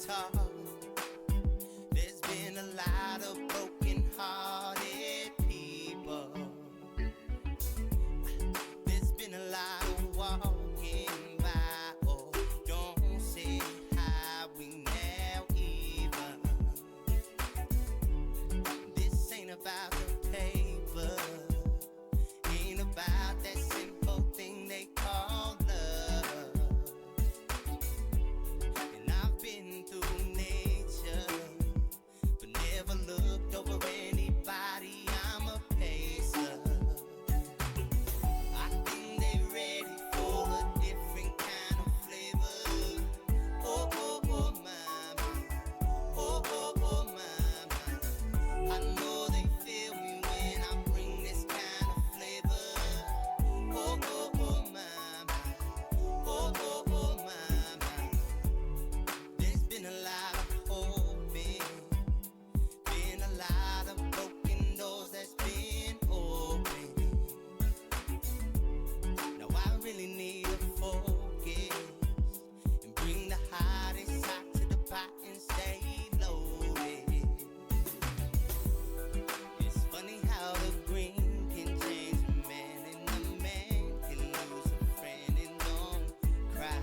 talk. There's been a lot of broken-hearted people. There's been a lot of walking by. Oh, don't say hi, we now even. This ain't about the paper. Ain't about that simple thing they call love. And I've been through nature, but never looked over anybody. I'm a pacer. I think they ready for a different kind of flavor. Oh, oh, oh, mama. Oh, oh, oh, mama. I know they feel me when I bring this kind of flavor. Oh, oh, oh, mama. Oh, oh, oh, mama. There's been a lot of hoping, been a lot of broken doors that's been open. Now I really need to focus and bring the hottest side to the pot and stay loaded. It's funny how the green can change a man, and the man can lose a friend and don't cry.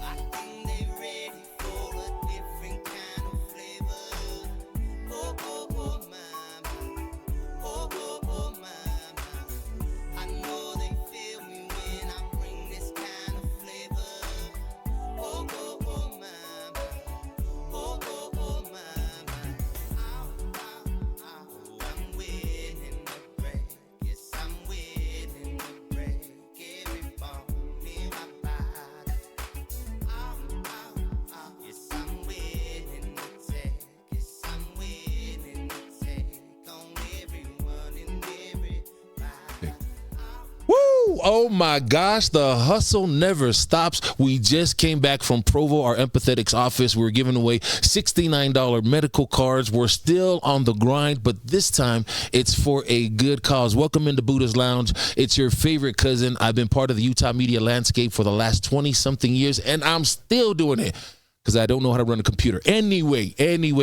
I think they ready for a different kind of flavor. Oh, oh, oh, mama. Oh, oh, oh, mama. I know they feel me when I bring this kind of flavor. Oh, oh, oh, mama. Oh, oh, oh, mama. Ow, ow, ow. I'm willing to break. Yes, I'm willing to break every bone in my body. Ow, ow, ow. Yes, I'm willing to take. Yes, I'm willing to take on everyone and everybody. Woo! Oh my gosh, the hustle never stops. We just came back from Provo, our empathetics office. We were giving away $69 medical cards. We're still on the grind, but this time it's for a good cause. Welcome into BUDAHs Lounge. It's your favorite cousin. I've been part of the Utah media landscape for the last 20-something years, and I'm still doing it because I don't know how to run a computer. Anyway,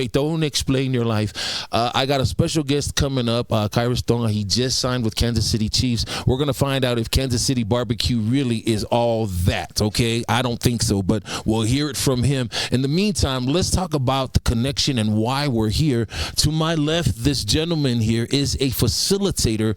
don't explain your life. I got a special guest coming up, Khyris Tonga. He just signed with Kansas City Chiefs. We're going to find out if Kansas City barbecue really is all that, okay? I don't think so, but we'll hear it from him. In the meantime, let's talk about the connection and why we're here. To my left, this gentleman here is a facilitator.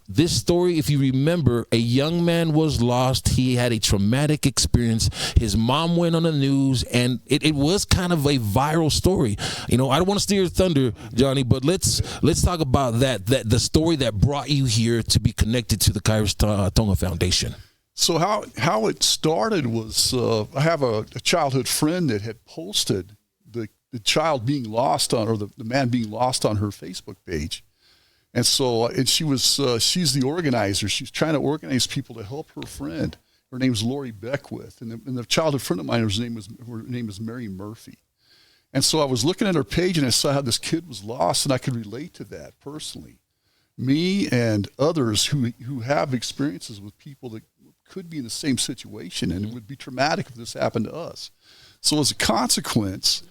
This story, if you remember, a young man was lost. He had a traumatic experience. His mom went on the news, and it was kind of a viral story. You know, I don't want to steer your thunder, Johnny, but let's talk about that the story that brought you here to be connected to the Khyris Tonga Foundation. So how it started was I have a childhood friend that had posted the child being lost on, or the man being lost on her Facebook page. And so, she was she's the organizer. She's trying to organize people to help her friend. Her name is Lori Beckwith, and the childhood friend of mine, her name is Mary Murphy. And so I was looking at her page, and I saw how this kid was lost, and I could relate to that personally. Me and others who have experiences with people that could be in the same situation, and it would be traumatic if this happened to us. So as a consequence,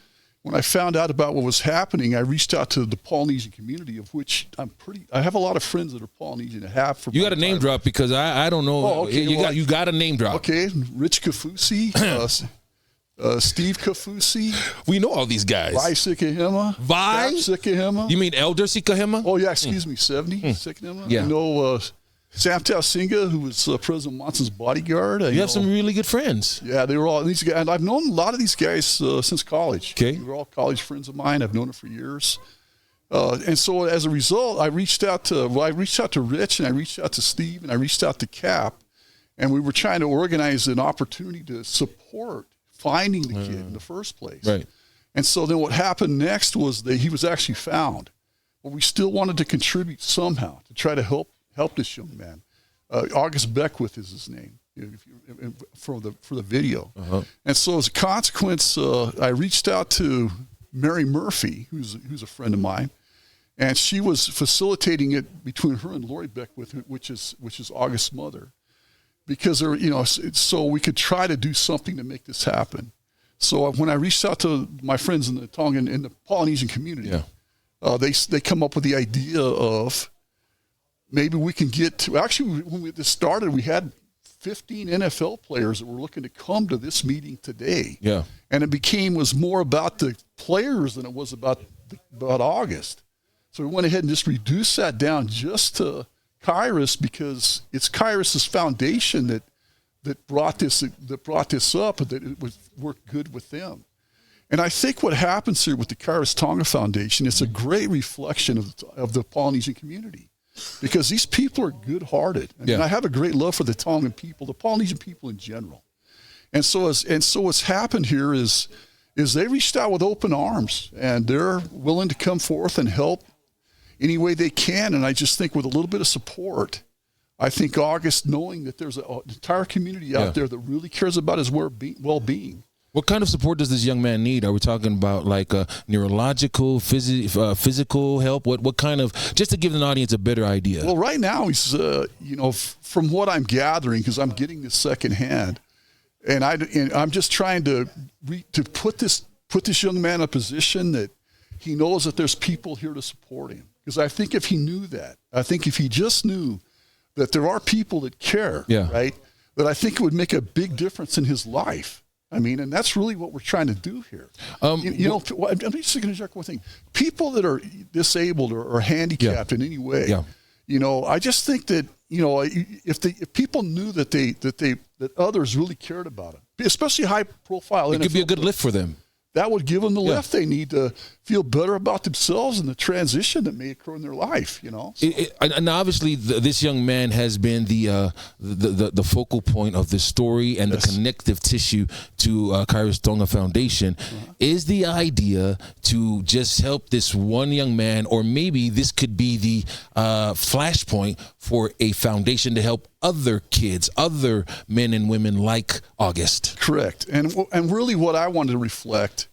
when I found out about what was happening, I reached out to the Polynesian community, of which I have a lot of friends that are Polynesian. You got a name drop, because I don't know. Oh, okay. You got a name drop. Okay, Rich Kafusi, Steve Kafusi. We know all these guys. Vi Sikahema. Sikahema. You mean Elder Sikahema? Oh yeah, excuse me, 70 Sikahema. Yeah. I know Sam Tausinga, who was President Watson's bodyguard. You have some really good friends. Yeah, they were all these guys, and I've known a lot of these guys since college. Okay, they were all college friends of mine. I've known them for years, and so as a result, I reached out to Rich, and I reached out to Steve, and I reached out to Cap, and we were trying to organize an opportunity to support finding the kid in the first place. Right. And so then what happened next was that he was actually found, but we still wanted to contribute somehow to try to help this young man. August Beckwith is his name, for the video. And so as a consequence, I reached out to Mary Murphy, who's a friend of mine, and she was facilitating it between her and Lori Beckwith, which is August's mother, because so we could try to do something to make this happen. So when I reached out to my friends in the Tongan, in the Polynesian community, they come up with the idea of maybe we can get to, actually when this started, we had 15 NFL players that were looking to come to this meeting today. Yeah. And it was more about the players than it was about August. So we went ahead and just reduced that down just to Khyris, because it's Khyris's foundation that brought this up, and that it would work good with them. And I think what happens here with the Khyris Tonga Foundation, it's a great reflection of the Polynesian community, because these people are good-hearted. And I have a great love for the Tongan people, the Polynesian people in general. And so what's happened here is they reached out with open arms, and they're willing to come forth and help any way they can. And I just think with a little bit of support, I think August, knowing that there's an entire community out there that really cares about his well-being. What kind of support does this young man need? Are we talking about like neurological, physical help? What kind of, just to give an audience a better idea? Well, right now he's, from what I'm gathering, because I'm getting this secondhand, and I'm just trying to put this young man in a position that he knows that there's people here to support him. Because I think if he knew that, if he just knew that there are people that care, right, that I think it would make a big difference in his life. I mean, and that's really what we're trying to do here. I'm just going to interject one thing. People that are disabled or handicapped in any way, I just think that, if people knew that others really cared about them, especially high profile, it could be a good lift for them. That would give them the lift they need to feel better about themselves and the transition that may occur in their life, So. And obviously, this young man has been the focal point of this story and the connective tissue to Khyris Tonga Foundation. Is the idea to just help this one young man, or maybe this could be the flashpoint for a foundation to help other kids, other men and women like August? Correct. And really what I wanted to reflect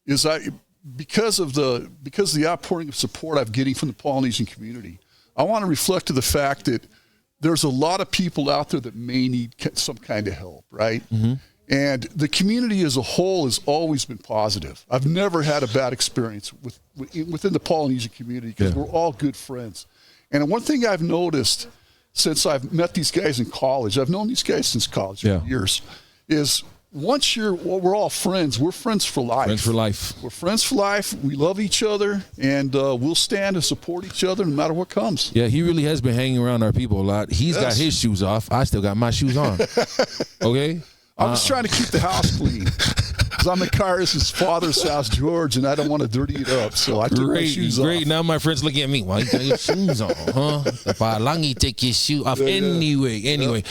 is because of the outpouring of support I'm getting from the Polynesian community, I want to reflect to the fact that there's a lot of people out there that may need some kind of help, right? Mm-hmm. And the community as a whole has always been positive. I've never had a bad experience within the Polynesian community, because we're all good friends. And one thing I've noticed since I've met these guys in college, I've known these guys since college for years, is we're all friends. We're friends for life. Friends for life. We're friends for life. We love each other, and we'll stand and support each other no matter what comes. Yeah, he really has been hanging around our people a lot. He's got his shoes off. I still got my shoes on. Okay? I'm just trying to keep the house clean. Because I'm at Khyris' father's house, George, and I don't want to dirty it up. So I took my shoes off. Great. Now my friends looking at me. Why you got your shoes on, huh? If I long you take your shoe off anyway.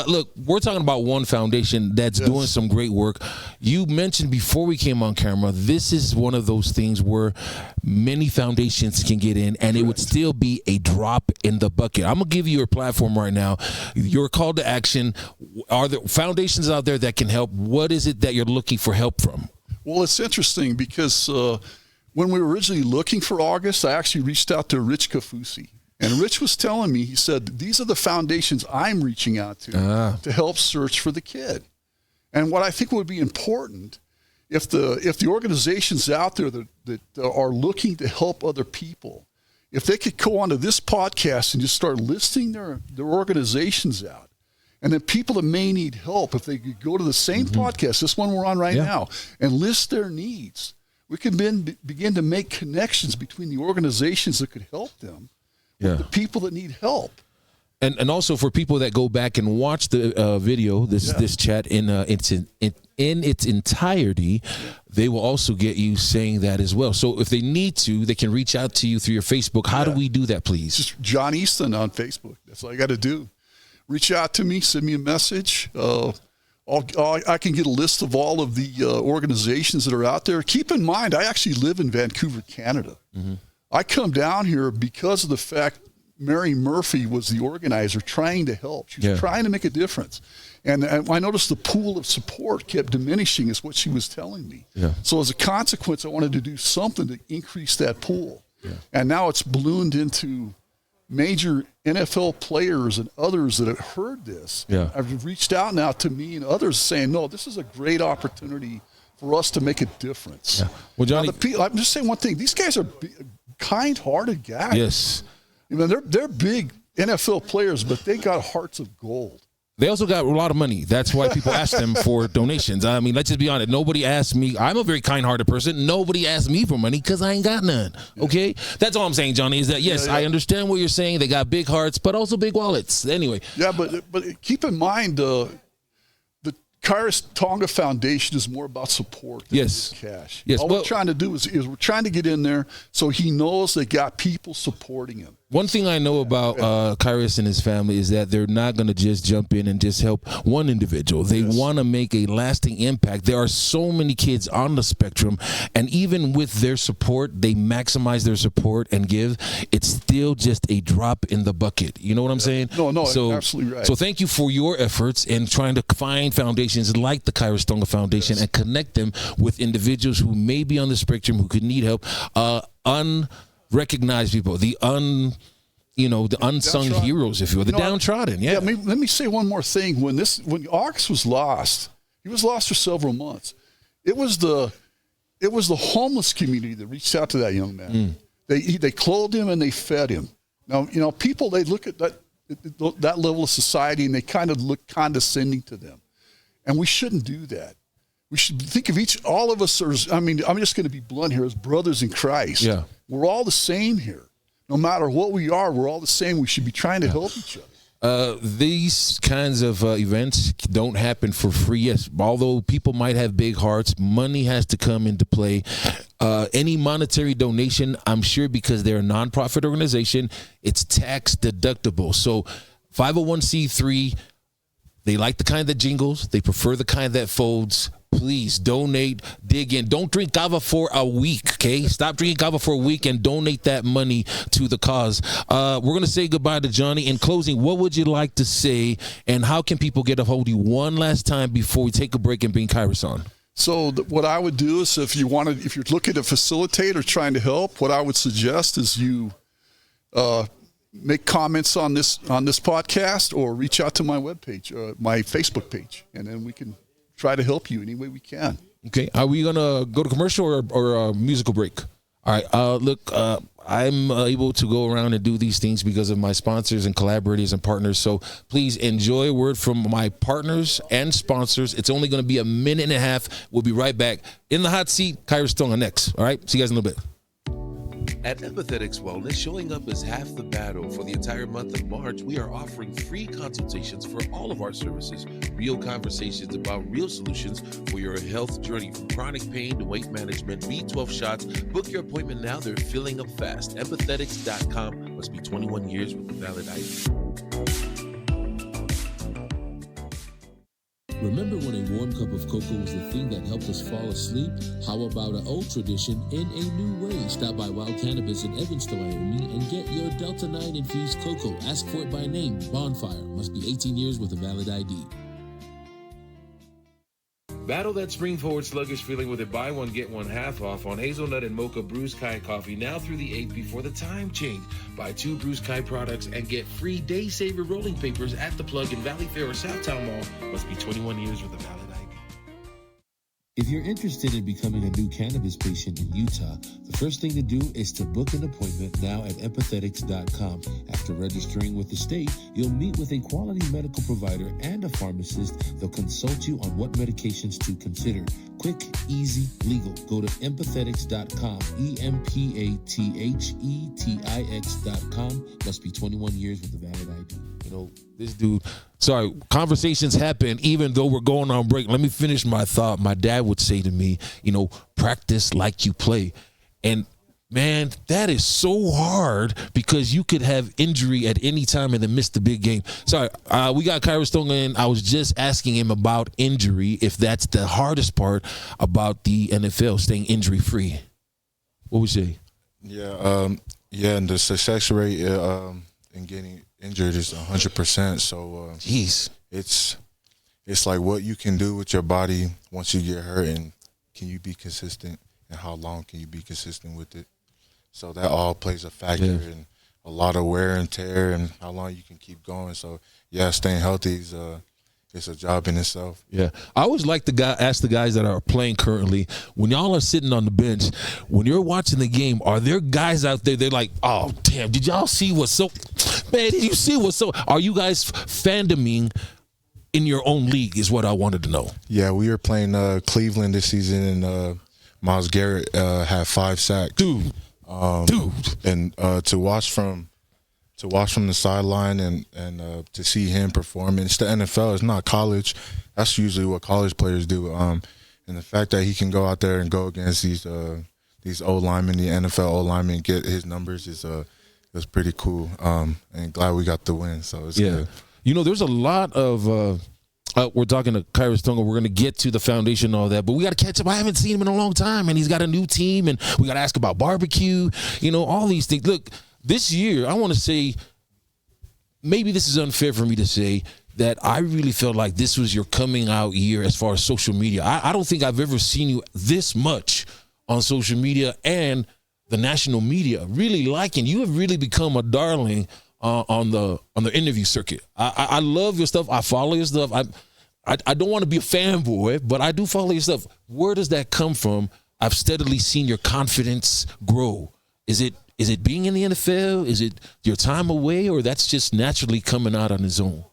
Look, we're talking about one foundation that's doing some great work. You mentioned before we came on camera, this is one of those things where many foundations can get in, and it would still be a drop in the bucket. I'm going to give you your platform right now. Your call to action. Are there foundations out there that can help? What is it that you're looking for help from? Well, it's interesting because when we were originally looking for August, I actually reached out to Rich Kafusi. And Rich was telling me, he said, these are the foundations I'm reaching out to help search for the kid. And what I think would be important, if the organizations out there that are looking to help other people, if they could go onto this podcast and just start listing their organizations out. And then people that may need help, if they could go to the same podcast, this one we're on right now, and list their needs, we can begin to make connections between the organizations that could help them with the people that need help. And also for people that go back and watch the video, this chat in its entirety, they will also get you saying that as well. So if they need to, they can reach out to you through your Facebook. How do we do that, please? Just John Easton on Facebook. That's all you got to do. Reach out to me, send me a message. I can get a list of all of the organizations that are out there. Keep in mind, I actually live in Vancouver, Canada. Mm-hmm. I come down here because of the fact Mary Murphy was the organizer trying to help. She was trying to make a difference. And I noticed the pool of support kept diminishing, is what she was telling me. Yeah. So as a consequence, I wanted to do something to increase that pool. Yeah. And now it's ballooned into major NFL players and others that have heard this have reached out now to me and others saying, no, this is a great opportunity for us to make a difference. Yeah. Well, Johnny, I'm just saying one thing. These guys are kind-hearted guys. yes. I mean, they're big NFL players, but they got hearts of gold. They also got a lot of money. That's why people ask them for donations. I mean, let's just be honest. Nobody asked me. I'm a very kind-hearted person. Nobody asked me for money because I ain't got none. Okay? That's all I'm saying, Johnny, is that, yes, I understand what you're saying. They got big hearts, but also big wallets. Anyway. Yeah, but keep in mind, the Khyris Tonga Foundation is more about support than just cash. Yes. All we're trying to do is we're trying to get in there so he knows they got people supporting him. One thing I know about Khyris and his family is that they're not going to just jump in and just help one individual. They want to make a lasting impact. There are so many kids on the spectrum, and even with their support, they maximize their support and give. It's still just a drop in the bucket. You know what I'm saying? No, so, absolutely right. So thank you for your efforts in trying to find foundations like the Khyris Tonga Foundation and connect them with individuals who may be on the spectrum, who could need help. Unrecognized people, the unsung heroes, if you will, the downtrodden. Yeah. Let me say one more thing. When Ox was lost, he was lost for several months. It was the homeless community that reached out to that young man. They clothed him and they fed him. Now, people, they look at that level of society and they kind of look condescending to them, and we shouldn't do that. We should think of all of us as, I'm just going to be blunt here, as brothers in Christ. Yeah. We're all the same here. No matter what we are, we're all the same. We should be trying to help each other. These kinds of events don't happen for free. Yes, although people might have big hearts, money has to come into play. Any monetary donation, I'm sure, because they're a nonprofit organization, it's tax deductible. So 501c3, they like the kind that jingles. They prefer the kind that folds. Please donate, dig in. Don't drink kava for a week, okay? Stop drinking kava for a week and donate that money to the cause. We're going to say goodbye to Johnny. In closing, what would you like to say, and how can people get a hold of you one last time before we take a break and bring Khyris on? So what I would do is, if you're looking to facilitate or trying to help, what I would suggest is you make comments on this podcast, or reach out to my webpage, my Facebook page, and then we can try to help you any way we can. Okay. Are we going to go to commercial or a musical break? All right. Look, I'm able to go around and do these things because of my sponsors and collaborators and partners. So please enjoy a word from my partners and sponsors. It's only going to be a minute and a half. We'll be right back. In the hot seat, Khyris Tonga next. All right. See you guys in a little bit. At Empathetics Wellness, showing up is half the battle. For the entire month of March, we are offering free consultations for all of our services, real conversations about real solutions for your health journey, from chronic pain to weight management, B12 shots. Book your appointment now. They're filling up fast. Empathetics.com. Must be 21 years with a valid ID. Remember when a warm cup of cocoa was the thing that helped us fall asleep? How about an old tradition in a new way? Stop by Wild Cannabis in Evanston, Wyoming, and get your Delta 9 infused cocoa. Ask for it by name, Bonfire. Must be 18 years with a valid ID. Battle that spring forward sluggish feeling with a buy one get one half off on hazelnut and mocha Brews Kai coffee now through the 8th before the time change. Buy 2 Brews Kai products and get free Day Saver rolling papers at the Plug in Valley Fair or Southtown Mall. Must be 21 years with a valid ID. If you're interested in becoming a new cannabis patient in Utah, the first thing to do is to book an appointment now at empathetics.com. After registering with the state, you'll meet with a quality medical provider and a pharmacist. They'll consult you on what medications to consider. Quick, easy, legal. Go to empathetics.com, empathetics.com. Must be 21 years with a valid ID. You know, this dude, sorry, conversations happen even though we're going on break. Let me finish my thought. My dad would say to me, practice like you play. And man, that is so hard because you could have injury at any time and then miss the big game. Sorry, we got Khyris Tonga in. I was just asking him about injury, if that's the hardest part about the NFL, staying injury free. What would you say? Yeah, and the success rate in getting injured is 100%. So, jeez, it's like what you can do with your body once you get hurt, and can you be consistent, and how long can you be consistent with it? So that all plays a factor in a lot of wear and tear, and how long you can keep going. So yeah, staying healthy it's a job in itself. Yeah, I always like to ask the guys that are playing currently, when y'all are sitting on the bench, when you're watching the game, are there guys out there, they're like, oh, damn, did y'all see what's so, man, did you see what's so, are you guys fandoming in your own league is what I wanted to know. Yeah, we were playing Cleveland this season, and Myles Garrett had 5 sacks. Dude. And to watch from the sideline and to see him perform. And it's the NFL. It's not college. That's usually what college players do. And the fact that he can go out there and go against these O linemen, the NFL O linemen, and get his numbers is pretty cool. And glad we got the win. So it's good. You know, there's a lot of we're talking to Khyris Tonga. We're going to get to the foundation and all that, but we got to catch up. I haven't seen him in a long time, and he's got a new team, and we got to ask about barbecue, you know, all these things. Look, this year, I want to say, maybe this is unfair for me to say, that I really felt like this was your coming out year as far as social media. I don't think I've ever seen you this much on social media and the national media really liking. You have really become a darling on the interview circuit. I love your stuff. I follow your stuff. I don't want to be a fanboy, but I do follow your stuff. Where does that come from? I've steadily seen your confidence grow. Is it being in the NFL? Is it your time away, or that's just naturally coming out on its own?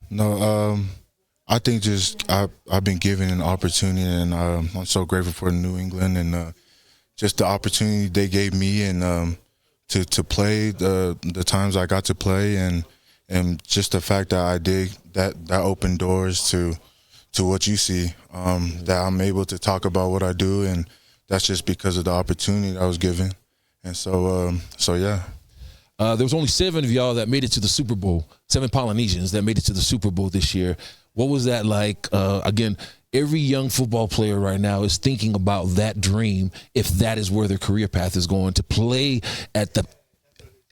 No, I think just I've been given an opportunity, and I'm so grateful for New England and just the opportunity they gave me, and to play the times I got to play, and just the fact that I did that opened doors to what you see, that I'm able to talk about what I do, and that's just because of the opportunity I was given. And so yeah. There was only 7 of y'all that made it to the Super Bowl, 7 Polynesians that made it to the Super Bowl this year. What was that like? Again, every young football player right now is thinking about that dream, if that is where their career path is going, to play at the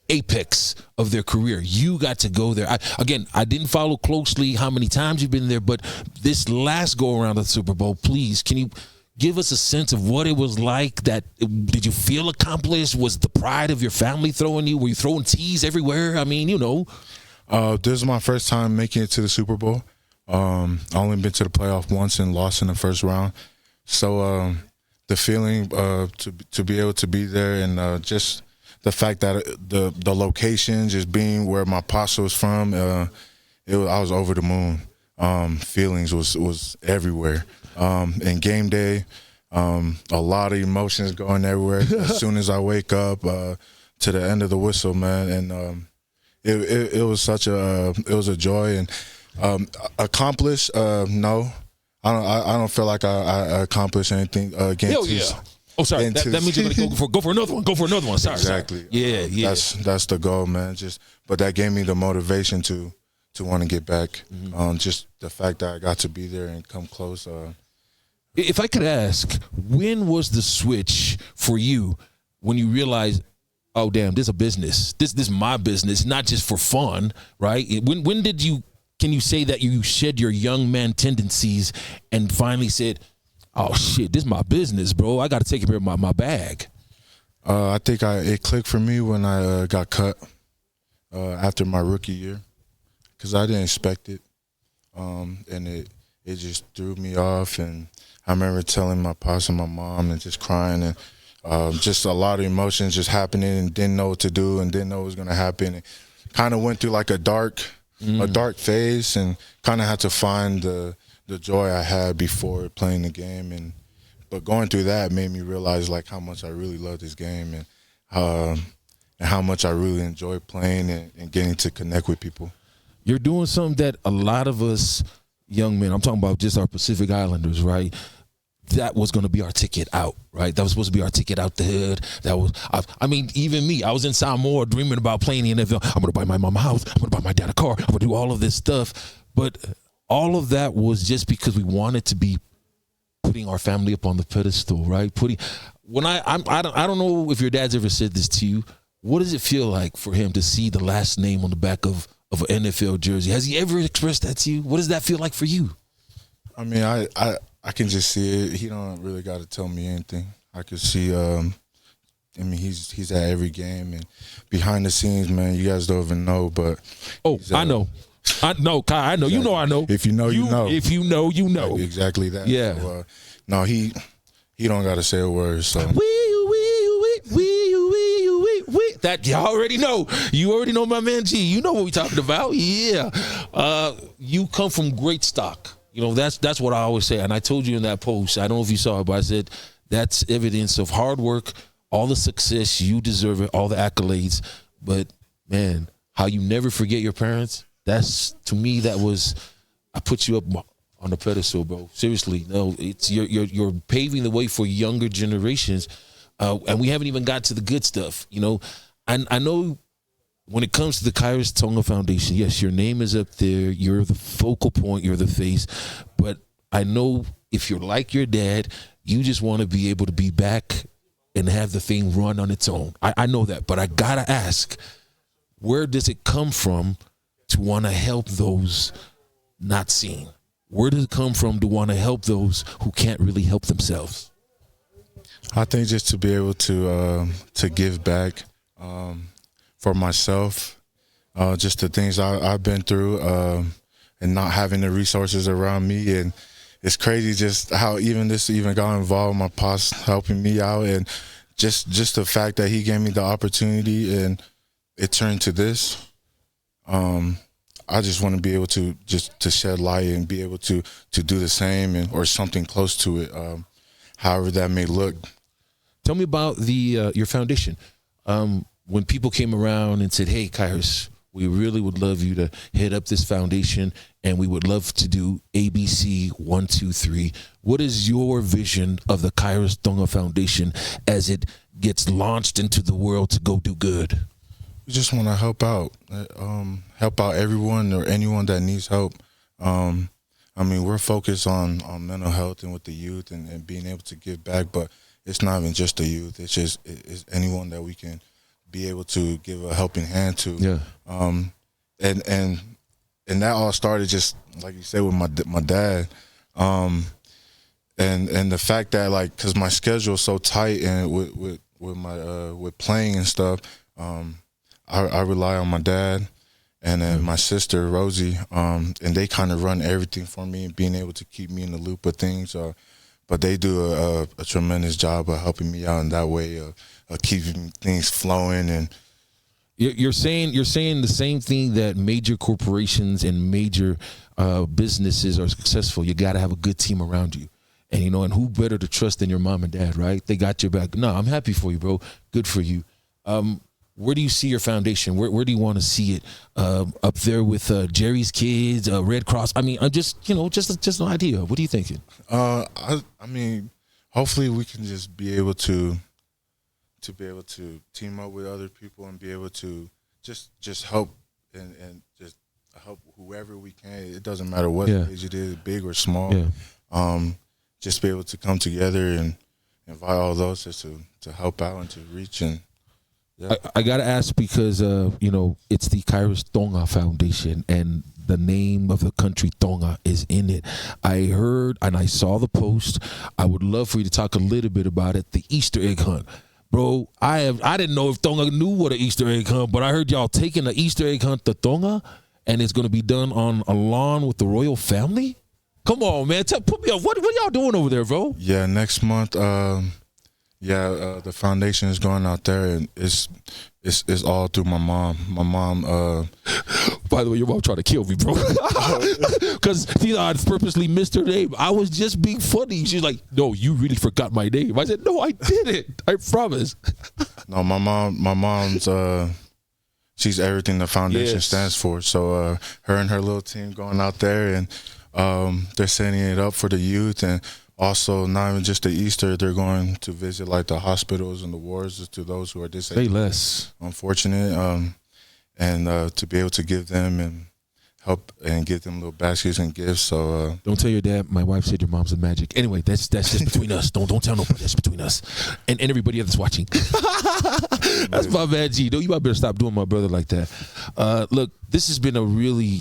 apex of their career. You got to go there. I didn't follow closely how many times you've been there, but this last go around of the Super Bowl, please, can you give us a sense of what it was like? Did you feel accomplished? Was the pride of your family throwing you? Were you throwing teas everywhere? I mean, you know. This is my first time making it to the Super Bowl. I only been to the playoff once and lost in the first round. So the feeling to be able to be there, and just the fact that the location, just being where my pastor was from, I was over the moon. Feelings was everywhere. And game day, a lot of emotions going everywhere. As soon as I wake up to the end of the whistle, man, and it was a joy. And accomplished, no, I don't feel like I accomplished anything against. Hell yeah. Oh, sorry. That means you're gonna go for another one. Go for another one. Sorry. Exactly. Yeah. That's the goal, man. But that gave me the motivation to want to get back. Just the fact that I got to be there and come close. If I could ask, when was the switch for you when you realized, oh damn, this is a business. This is my business, not just for fun, right? When did you? Can you say that you shed your young man tendencies and finally said, oh shit, this is my business, bro. I got to take care of my bag. I think it clicked for me when I got cut after my rookie year, because I didn't expect it, and it just threw me off. And I remember telling my pops and my mom and just crying, and just a lot of emotions just happening, and didn't know what to do and didn't know what was going to happen. And kind of went through like a dark phase, and kind of had to find the joy I had before playing the game. But going through that made me realize like how much I really love this game, and how much I really enjoy playing and getting to connect with people. You're doing something that a lot of us young men, I'm talking about just our Pacific Islanders, right? That was going to be our ticket out, right? That was supposed to be our ticket out the hood. That was, I mean, even me, I was in Samoa dreaming about playing the NFL. I'm going to buy my mom a house. I'm going to buy my dad a car. I'm going to do all of this stuff. But all of that was just because we wanted to be putting our family up on the pedestal, right? I don't know if your dad's ever said this to you. What does it feel like for him to see the last name on the back of an NFL jersey? Has he ever expressed that to you? What does that feel like for you? I mean, I can just see it. He don't really got to tell me anything. I can see. I mean, he's at every game, and behind the scenes, man, you guys don't even know. But I know. I know, Kai. I know. Exactly. You know. I know. If you know, you know. If you know, you know. Exactly that. Yeah. So, no, he don't got to say a word. So. That you already know. You already know my man G. You know what we talking about. Yeah. You come from great stock. You know, that's what I always say. And I told you in that post, I don't know if you saw it, but I said that's evidence of hard work, all the success. You deserve it, all the accolades. But, man, how you never forget your parents, that's, to me, that was, I put you up on the pedestal, bro. Seriously. No, it's you're paving the way for younger generations. And we haven't even got to the good stuff, you know. And I know when it comes to the Khyris Tonga Foundation, yes, your name is up there. You're the focal point. You're the face. But I know if you're like your dad, you just want to be able to be back and have the thing run on its own. I know that. But I got to ask, where does it come from to want to help those not seen? Where does it come from to want to help those who can't really help themselves? I think just to be able to give back for myself, just the things I've been through, and not having the resources around me, and it's crazy just how even got involved. My pops helping me out, and just the fact that he gave me the opportunity and it turned to this. I just want to be able to to shed light and be able to do the same or something close to it, however that may look. Tell me about your foundation. When people came around and said, "Hey, Khyris, we really would love you to head up this foundation, and we would love to do ABC 1, 2, 3." What is your vision of the Khyris Tonga Foundation as it gets launched into the world to go do good? We just want to help out everyone or anyone that needs help. I mean, we're focused on mental health and with the youth and being able to give back, but it's not even just the youth. It's anyone that we can be able to give a helping hand to. Yeah. And that all started just like you said with my dad. And the fact that, like, cause my schedule is so tight and with playing and stuff, I rely on my dad and then my sister Rosie, and they kind of run everything for me and being able to keep me in the loop of things. But they do a tremendous job of helping me out in that way, of keeping things flowing. And you're saying the same thing that major corporations and major businesses are successful. You got to have a good team around you, and and who better to trust than your mom and dad, right? They got your back. No, I'm happy for you, bro. Good for you. Where do you see your foundation? Where do you want to see it? Up there with Jerry's Kids, Red Cross? I mean, just an idea. What are you thinking? I mean, hopefully we can just be able to team up with other people and be able to just help and just help whoever we can. It doesn't matter what age it is, big or small. Yeah. Just be able to come together and invite all those just to help out and to reach and. Yeah. I got to ask because, it's the Khyris Tonga Foundation and the name of the country Tonga is in it. I heard and I saw the post. I would love for you to talk a little bit about it, the Easter egg hunt. Bro, I didn't know if Tonga knew what an Easter egg hunt, but I heard y'all taking the Easter egg hunt to Tonga and it's going to be done on a lawn with the royal family? Come on, man. Put me up. What y'all doing over there, bro? Yeah, next month, the foundation is going out there, and it's all through my mom. My mom. By the way, your mom tried to kill me, bro, because I purposely missed her name. I was just being funny. She's like, "No, you really forgot my name." I said, "No, I didn't. I promise." No, my mom's. She's everything the foundation stands for. So her and her little team going out there, and they're setting it up for the youth and. Also, not even just the Easter, they're going to visit like the hospitals and the wards to those who are disabled. Say less. Unfortunate, and to be able to give them and help and give them little baskets and gifts. So don't tell your dad. My wife said your mom's a magic. Anyway, that's just between us. Don't tell nobody. That's between us and everybody else watching. That's my bad, G. You might better stop doing my brother like that. Look, this has been a really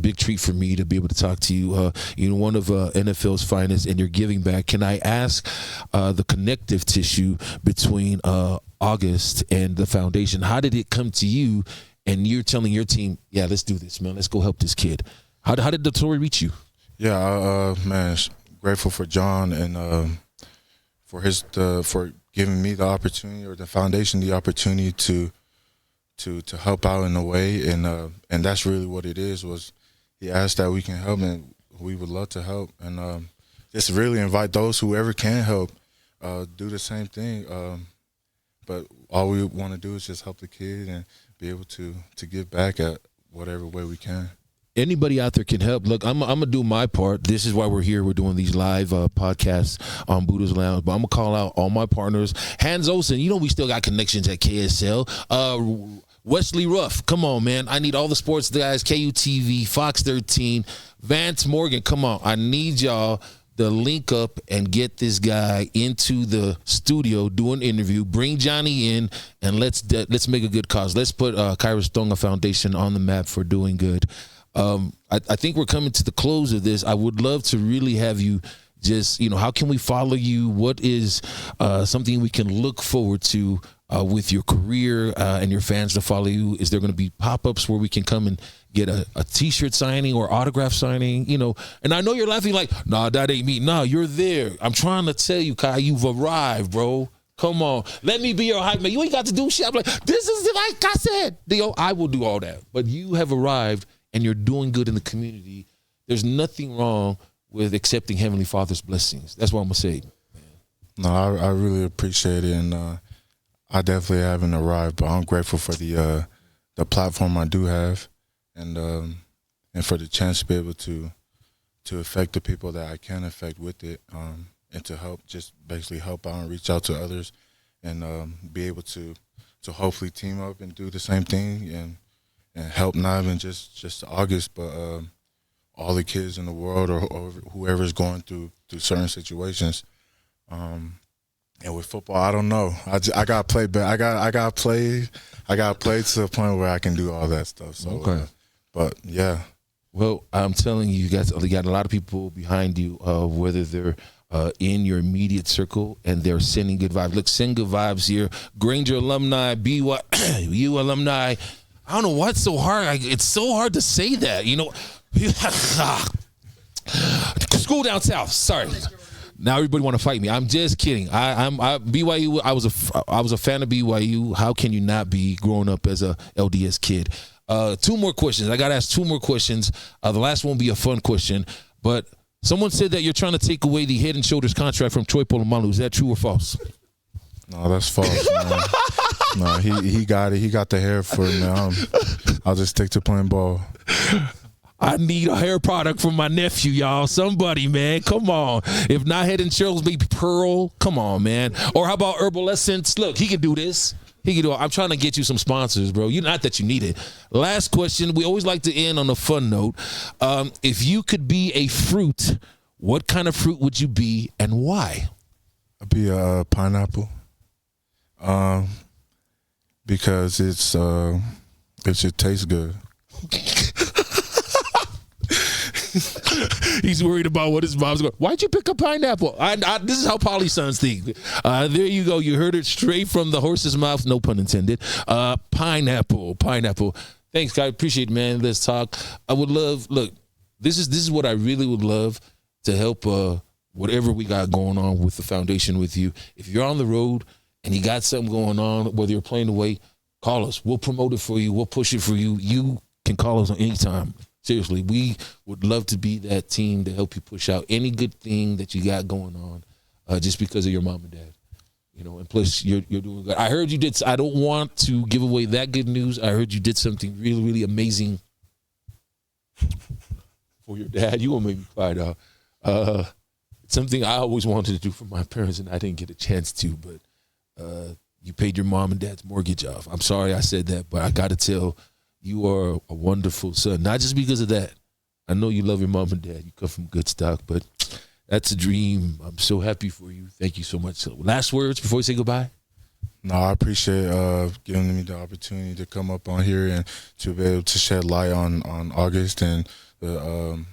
big treat for me to be able to talk to you. One of NFL's finest, and you're giving back. Can I ask the connective tissue between August and the foundation? How did it come to you? and you're telling your team, yeah, let's do this, man. Let's go help this kid. How did the story reach you? Yeah, man, grateful for John and for giving me the opportunity, or the foundation the opportunity to help out in a way, and that's really what it is. Was he asked that we can help, and we would love to help, and just really invite those whoever can help do the same thing. But all we want to do is just help the kid and be able to give back at whatever way we can. Anybody out there can help. Look, I'm gonna do my part. This is why we're here. We're doing these live podcasts on Buddha's Lounge. But I'm gonna call out all my partners. Hans Olsen, you know we still got connections at KSL. Wesley Ruff, come on, man. I need all the sports guys. KUTV, Fox 13, Vance Morgan, come on. I need y'all to link up and get this guy into the studio, do an interview, bring Johnny in, and let's make a good cause. Let's put Khyris Tonga Foundation on the map for doing good. I think we're coming to the close of this. I would love to really have you just, how can we follow you? What is something we can look forward to with your career and your fans to follow you? Is there going to be pop-ups where we can come and get a T-shirt signing or autograph signing? And I know you're laughing like, nah, that ain't me. Nah, you're there. I'm trying to tell you, Kai, you've arrived, bro. Come on. Let me be your hype man. You ain't got to do shit. I'm like, this is like I said. I will do all that. But you have arrived, and you're doing good in the community. There's nothing wrong with accepting Heavenly Father's blessings. That's what I'm going to say. No, I really appreciate it, and I definitely haven't arrived, but I'm grateful for the platform I do have, and for the chance to be able to affect the people that I can affect with it, and to help, just basically help out and reach out to others, and be able to hopefully team up and do the same thing, and help not even just August, but all the kids in the world, or whoever's going through certain situations. And with football, I don't know. I got to play back. I got to play to the point where I can do all that stuff. So, okay. But yeah. Well, I'm telling you, you got a lot of people behind you, whether they're in your immediate circle, and they're sending good vibes. Look, send good vibes here. Granger alumni, BYU alumni. I don't know why it's so hard. It's so hard to say that. School down south. Sorry. Now everybody want to fight me. I'm just kidding. BYU. I was a fan of BYU. How can you not be growing up as a LDS kid? 2 more questions. I got to ask 2 more questions. The last one will be a fun question. But someone said that you're trying to take away the Head and Shoulders contract from Troy Polamalu. Is that true or false? No, that's false, man. No, he got it. He got the hair for it, man. I'll just stick to playing ball. I need a hair product from my nephew, y'all. Somebody, man. Come on. If not Head and Shoulders, maybe Pearl. Come on, man. Or how about Herbal Essence? Look, he can do this. He can do it. I'm trying to get you some sponsors, bro. Not that you need it. Last question. We always like to end on a fun note. If you could be a fruit, what kind of fruit would you be, and why? I'd be a pineapple. Because it should taste good. He's worried about what his mom's going. Why'd you pick a pineapple? This is how Polly sons think. There you go. You heard it straight from the horse's mouth. No pun intended. Pineapple. Thanks, guys. Appreciate it, man. Let's talk. I would love. Look, this is what I really would love to help. Whatever we got going on with the foundation with you. If you're on the road and you got something going on, whether you're playing away, call us. We'll promote it for you. We'll push it for you. You can call us on any time. Seriously, we would love to be that team to help you push out any good thing that you got going on, just because of your mom and dad. And plus you're doing good. I heard you did. I don't want to give away that good news. I heard you did something really, really amazing for your dad. You gonna make me cry, dog. It's something I always wanted to do for my parents, and I didn't get a chance to. But you paid your mom and dad's mortgage off. I'm sorry I said that, but I got to tell. You are a wonderful son, not just because of that. I know you love your mom and dad. You come from good stock, but that's a dream. I'm so happy for you. Thank you so much. So, last words before we say goodbye? No, I appreciate giving me the opportunity to come up on here and to be able to shed light on August and the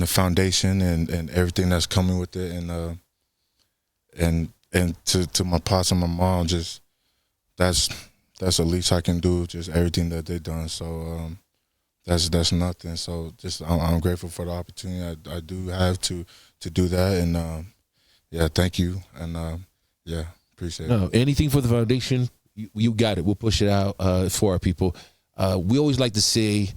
foundation and everything that's coming with it, and to my pops and my mom, just that's that's the least I can do. Just everything that they done. So that's nothing. So just I'm grateful for the opportunity I do have to do that. And yeah, thank you. And yeah, appreciate it. No, anything for the foundation, you got it. We'll push it out for our people. We always like to say,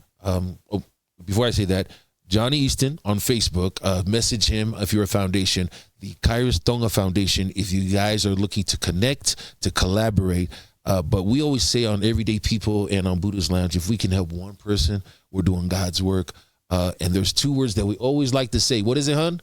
before I say that, Johnny Easton on Facebook, message him if you're a foundation. The Khyris Tonga Foundation, if you guys are looking to connect, to collaborate. But we always say on Everyday People and on Buddha's Lounge, if we can help one person, we're doing God's work. And there's 2 words that we always like to say. What is it, hun?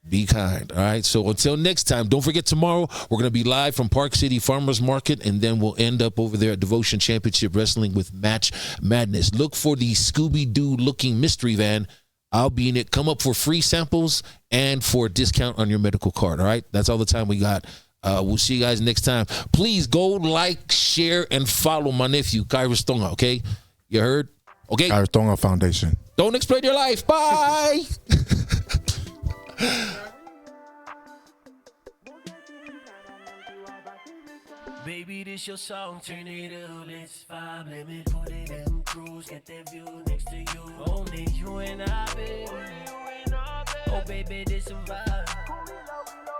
Be kind. All right. So until next time, don't forget tomorrow, we're going to be live from Park City Farmers Market, and then we'll end up over there at Devotion Championship Wrestling with Match Madness. Look for the Scooby-Doo looking mystery van. I'll be in it. Come up for free samples and for a discount on your medical card. All right. That's all the time we got. We'll see you guys next time. Please go like, share, and follow my nephew, Khyris Tonga. Okay. You heard? Okay. Khyris Tonga Foundation. Don't explain your life. Bye. Baby, this your song, turn it up, let's vibe, let me put it in cruise, get that view next to you, only you and I, baby, oh baby, this a vibe,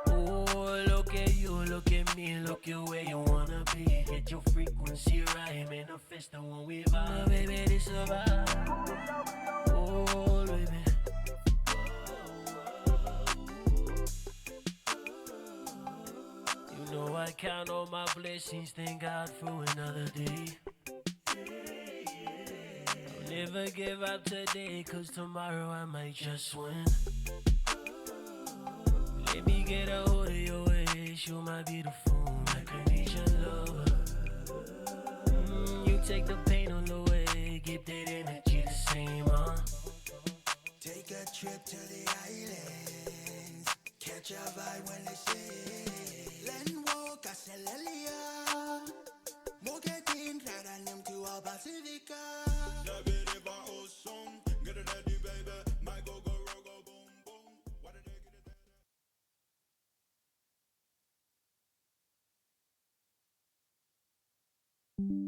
oh look at you, look at me, look at where you wanna be, get your frequency right, manifest the one we vibe, oh, baby, this a vibe, oh baby. You know I count all my blessings, thank God for another day. I'll never give up today, cause tomorrow I might just win. Let me get a hold of your waist, you're my beautiful, my Carnation lover. You take the pain on the way, keep that energy the same, huh? Take a trip to the islands, catch a vibe when they say, Len walk a Celelia, mo get in, crowd and them to a Pacifica. Thank you.